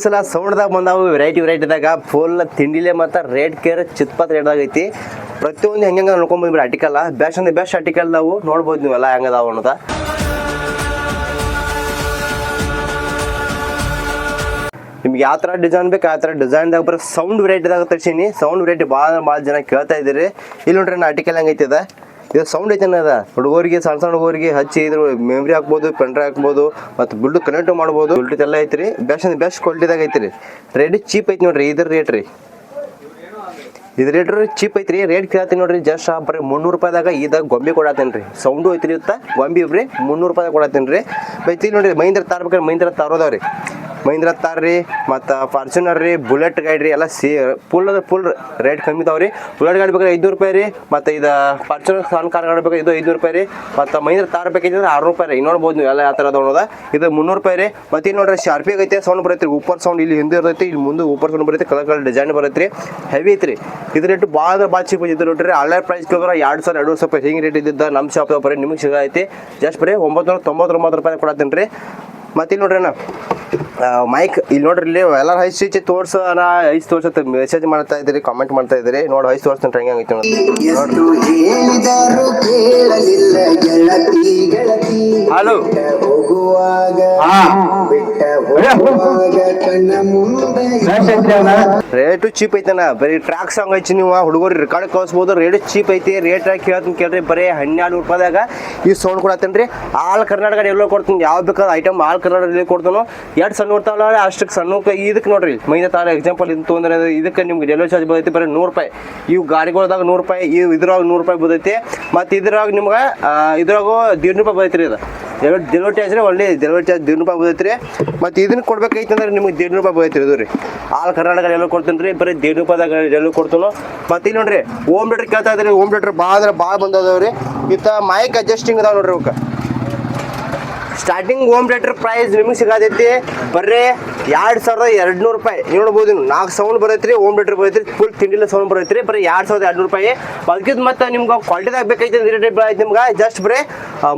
ಸಲ ಸೌಂಡ್ದಾಗ ಬಂದಾವು ವೆರೈಟಿದಾಗ ಫುಲ್ ತಿಂಡಿಲೆ ಮತ್ತು rate care ಚಿತ್ಪತ್ ರೇಟ್ದಾಗ ಐತಿ. ಪ್ರತಿಯೊಂದು ಹೆಂಗೆ ನೋಡ್ಕೊಂಡ್ ಬಂದ್ಬಿಡಿ ಆರ್ಟಿಕಲ್ ಬೆಸ್ಟ್ ಅಂದ್ರೆ ಬೆಸ್ಟ್ ಆರ್ಟಿಕಲ್ ನಾವು ನೋಡ್ಬೋದು ನೀವೆಲ್ಲ ಹೆಂಗದಾವ ಅನ್ನೋದ. ನಿಮ್ಗೆ ಯಾವ ಥರ ಡಿಸೈನ್ ಬೇಕು ಆ ಥರ ಡಿಸೈನ್ದಾಗ ಬರೋ ಸೌಂಡ್ ವೆರೈಟಿದಾಗ ತರ್ಸೀನಿ. ಸೌಂಡ್ ವೆರೈಟಿ ಭಾಳ ಜನ ಕೇಳ್ತಾ ಇದ್ದೀರಿ. ಇಲ್ಲಿ ನೋಡ್ರಿ ನಾನು ಆರ್ಟಿಕಲ್ ಹೆಂಗೈತಿದೆ ಇದು ಸೌಂಡ್ ಐತೆ ಅದ ಹುಡುಗರಿಗೆ ಸಣ್ಣ ಹುಡುಗರಿಗೆ ಹಚ್ಚಿ ಇದ್ರ ಮೆಮ್ರಿ ಹಾಕ್ಬೋದು, ಪೆನ್ಡ್ರೈವ್ ಹಾಕ್ಬೋದು, ಮತ್ತು ಬ್ಲೂಟೂತ್ ಕನೆಕ್ಟ್ ಮಾಡ್ಬೋದು. ಬ್ಲೂಟೂತ್ ಎಲ್ಲ ಐತ್ರಿ. ಬೆಸ್ಟ್ ಕ್ವಾಲಿಟಿದಾಗ ಐತ್ರಿ. ರೇಟ್ ಚೀಪ್ ಐತಿ ನೋಡ್ರಿ. ಇದ್ರ ರೇಟ್ ರೀ ಇದು ರೇಟ್ ಚೀಪ್ ಐತ್ರಿ. ರೇಟ್ ಕೇಳ್ತೀನಿ ನೋಡ್ರಿ. ಜಸ್ಟ್ ಬರೀ 300 ರೂಪಾಯಿದಾಗ ಇದಾಗ ಗೊಂಬೆ ಕೊಡತ್ತೇನೆ ರೀ. ಸೌಂಡು ಐತ್ರಿ ಇತ್ತ ಗೊಂಬೆ ಇಬ್ರಿ 300 ರೂಪಾಯಿದಾಗ ಕೊಡತ್ತೇನೆ ರೀ. ಬೈತಿ ನೋಡ್ರಿ ಮಹೀಂದ್ರ ತಾರ್ ಬೇಕಾದ್ರೆ ಮಹೀಂದ್ರ ತಾರೋದವ್ರಿ. ಮಹೀಂದ್ರ ತಾರ್ ರೀ ಮತ್ತು ಫಾರ್ಚುನರ್ ರೀ, ಬುಲೆಟ್ ಗಾಡಿ ರೀ ಎಲ್ಲ ಫುಲ್ ರೇಟ್ ಕಮ್ಮಿ ಇದಾವೆ ರೀ. ಬುಲೆಟ್ ಗಾಡಿ ಬೇಕಾದ್ರೆ 500 ರೂಪಾಯಿ ರೀ. ಮತ್ತು ಇದು ಫಾರ್ಚುನರ್ ಸಣ್ಣ ಕಾರ್ ಗಾಡಿ ಬೇಕಾದ್ರೆ ಇದು 500 ರೂಪಾಯಿ ರೀ. ಮತ್ತು ಮಹೀಂದ್ರ ತಾರ್ ಬೇಕೈತೆ 600 ರೂಪಾಯಿ ರೀ. ನೋಡ್ಬೋದು ನೀವು ಎಲ್ಲ ಯಾವ ಥರ ನೋಡೋದ. ಇದು 300 ರೂಪಾಯಿ ರೀ. ಮತ್ತು ಇಲ್ಲಿ ನೋಡ್ರಿ ಶಾರ್ಪಿ ಐತೆ ಸೌಂಡ್ ಬರುತ್ತೆ. ಊಪರ್ ಸೌಂಡ್ ಇಲ್ಲಿ ಹಿಂದೆ ಇರ್ತೈತಿ, ಇಲ್ಲಿ ಮುಂದೆ ಊಪರ್ ಸೌಂಡ್ ಬರುತ್ತೆ. ಕಲರ್ ಡಿಸೈನ್ ಬರುತ್ತೆ ರೀ. ಹೆವಿ ಐತ್ರಿ. ಇದು ರೇಟ್ ಭಾಳ ಚೀಪ್ ಐತಿ ನೋಡ್ರಿ. ಆನ್ಲೈನ್ ಪ್ರೈಸ್ ಕೇಳಿದ್ರೆ 2,000-2,500 ರೂಪಾಯಿ ಹಿಂಗೆ ರೇಟ್ ಇದ್ದಿದ್ದ ನಮ್ಮ ಶಾಪ್ದಾಗ ಬರೀ ನಿಮಗೆ ಸಿಗೈತಿ ಜಸ್ಟ್ ಬರೀ 999 ರೂಪಾಯಿ ಕೊಡತ್ತೀನಿ ರೀ. ಮತ್ತು ಇಲ್ಲಿ ನೋಡ್ರಿ ಮೈಕ್ ಇಲ್ಲಿ ನೋಡ್ರಿ. ಇಲ್ಲಿ ಎಲ್ಲ ಹೈಸ್ ತೋರ್ಸೋ ಐಸ್ ತೋರ್ಸತ್ತೆ ಮೆಸೇಜ್ ಮಾಡ್ತಾ ಇದ್ದೀರಿ, ಕಾಮೆಂಟ್ ಮಾಡ್ತಾ ಇದ್ದೀರಿ. ನೋಡಿ ಹೈಸ್ ತೋರಿಸ್ತೀನಿ ಹೆಂಗೆ ಐತಿ ನೋಡ್ರಿ. ಹಲೋ ರೇಟು ಚೀಪ್ ಐತನ. ಬರೀ ಟ್ರ್ಯಾಕ್ ಸಾಂಗ್ ಐತಿ. ನೀವು ಹುಡುಗರು ರೆಕಾರ್ಡ್ ಕಳಿಸ್ಬೋದು. ರೇಟ್ ಚೀಪ್ ಐತಿ. ರೇಟ್ ಕೇಳ್ತೀನಿ ಕೇಳ್ರಿ. ಬರೀ 1200 ರೂಪಾಯಿದಾಗ ಈ ಸೌಂಡ್ ಕೊಡತ್ತೇನೆ ರೀ. ಆಲ್ ಕರ್ನಾಟಕ ಎಲ್ಲೋ ಕೊಡ್ತೀನಿ. ಯಾವ ಬೇಕಾದ ಐಟಮ್ ಆಲ್ ಕರ್ನಾಟಕದಲ್ಲಿ ಕೊಡ್ತಾನೋ. ಎರಡು ಸಣ್ಣ ನೋಡ್ತಾವಲ್ಲ ಅಷ್ಟಕ್ಕೆ ಸಣ್ಣಕ್ಕೆ ಇದಕ್ಕೆ ನೋಡ್ರಿ. ಮೈನಾ ತಾರ ಎಕ್ಸಾಂಪಲ್ ಇದು ತೊಂದರೆ ಇದಕ್ಕೆ ನಿಮ್ಗೆ ಡೆಲಿವರಿ ಚಾರ್ಜ್ ಬರ್ತೈತಿ ಬರೀ 100 ರೂಪಾಯಿ. ಇವು ಗಾಡಿಗಳದಾಗ 100 ರೂಪಾಯಿ, ಇದ್ರಾಗ 100 ರೂಪಾಯಿ ಬರ್ತೈತಿ. ಮತ್ತು ಇದ್ರಾಗ ನಿಮ್ಗೆ ಇದ್ರಾಗ 150 ರೂಪಾಯಿ ಬರ್ತೈತಿ ರೀ. ಇದು ಡೆಲಿವರಿ ಚಾರ್ಜ್ ರೀ. ಒಳ್ಳೆ ಡೆಲಿವರಿ ಚಾರ್ಜ್ 150 ರೂಪಾಯಿ ಬರ್ತೈತಿ ರೀ. ಮತ್ತು ಇದನ್ನು ಕೊಡ್ಬೇಕೈತೆ ಅಂದ್ರೆ ನಿಮ್ಗೆ 150 ರೂಪಾಯಿ ಬರ್ತೈತಿ ಇದು ರೀ. ಆಲ್ ಕರ್ನಾಟಕ ಡೆಲಿವರಿ ಕೊಡ್ತೀನಿ ರೀ. ಬರೀ 150 ರೂಪಾಯಿದಾಗ ಡೆಲಿವರಿ ಕೊಡ್ತಾನೋ. ಮತ್ತು ಇಲ್ಲಿ ನೋಡ್ರಿ ಹೋಮ್ ಥಿಯೇಟರ್ ಕೇಳ್ತಾ ಇದ್ರಿ. ಹೋಮ್ ಥಿಯೇಟರ್ ಭಾಳ ಬಂದದವ್ರಿ. ಇತ್ತ ಮೈಕ್ ಅಡ್ಜಸ್ಟಿಂಗ್ ಅದಾವ ನೋಡ್ರಿ. ಅವಕ್ಕೆ ಸ್ಟಾರ್ಟಿಂಗ್ ಹೋಮ್ ಥಿಯೇಟರ್ ಪ್ರೈಸ್ ನಿಮಗೆ ಸಿಗತೈತಿ ಬರೀ 2,200 ರೂಪಾಯಿ. ನೋಡ್ಬೋದು ನೀವು 4 ಸೌಂಡ್ ಬರೈತ್ರಿ. ಹೋಮ್ ಥಿಯೇಟರ್ ಬರೈತ್ರಿ. ಫುಲ್ ತಿಂಡಿಲ್ಲ ಸೌಂಡ್ ಬರೈತ್ರಿ. ಬರೀ 2,200 ರೂಪಾಯಿ. ಅದಕ್ಕಿಂತ ಮತ್ತೆ ನಿಮ್ಗೆ ಕ್ವಾಲಿಟಿದಾಗ ಬೇಕೈತೆ ರೇಟ್ ಆಯ್ತು ನಿಮ್ಗೆ ಜಸ್ಟ್ ಬರೀ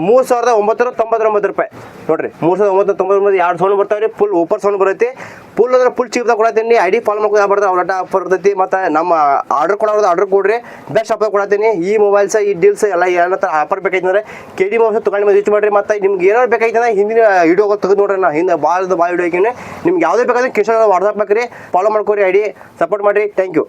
3,999 ರೂಪಾಯಿ ನೋಡ್ರಿ. 3,999 2 ಸೌಂಡ್ ಬರ್ತಾವೆ ರೀ. ಫುಲ್ ಓಪರ್ ಸೌಂಡ್ ಬರುತ್ತೆ. ಫುಲ್ ಅಂದ್ರೆ ಫುಲ್ ಚೀಪ್ದಾಗ ಕೊಡತ್ತೀನಿ. ಐಡಿ ಫಾಲೋ ಮಾಡ್ಕೊಂಡು ಬರ್ತಾರೆ. ಅವ್ರ ಆಫರ್ ಇರ್ತೈತಿ. ಮತ್ತು ನಮ್ಮ ಆರ್ಡರ್ ಕೊಡೋದು ಆರ್ಡರ್ ಕೊಡ್ರಿ. ಬೆಸ್ಟ್ ಆಫರ್ ಕೊಡತ್ತೀನಿ. ಈ ಮೊಬೈಲ್ಸ್ ಈ ಡೀಲ್ಸ್ ಎಲ್ಲ ಏನಾರ ಆಫರ್ ಬೇಕಾಯ್ತು ಅಂದ್ರೆ KD ಮೊಬೈಲ್ಸ್ ತೊಗೊಂಡು ರೀಚ್ ಮಾಡಿರಿ. ಮತ್ತು ನಿಮ್ಗೆ ಏನಾರು ಬೇಕಾಯ್ತು ಅಂದ್ರೆ ಹಿಂದಿನ ವಿಡಿಯೋ ತೆಗೆದು ನೋಡ್ರಿ. ನಾ ಹಿಂದೆ ಭಾಳ ವಿಡಿಯೋ ಹಾಕಿನಿ. ನಿಮ್ಗೆ ಯಾವುದೇ ಬೇಕಾದ್ರೆ ಕಿಶನ್ ವಾಟ್ಸಪ್ ಬೇಕ್ರಿ. ಫಾಲೋ ಮಾಡ್ಕೊರಿ. ಐಡಿ ಸಪೋರ್ಟ್ ಮಾಡಿರಿ. Thank you.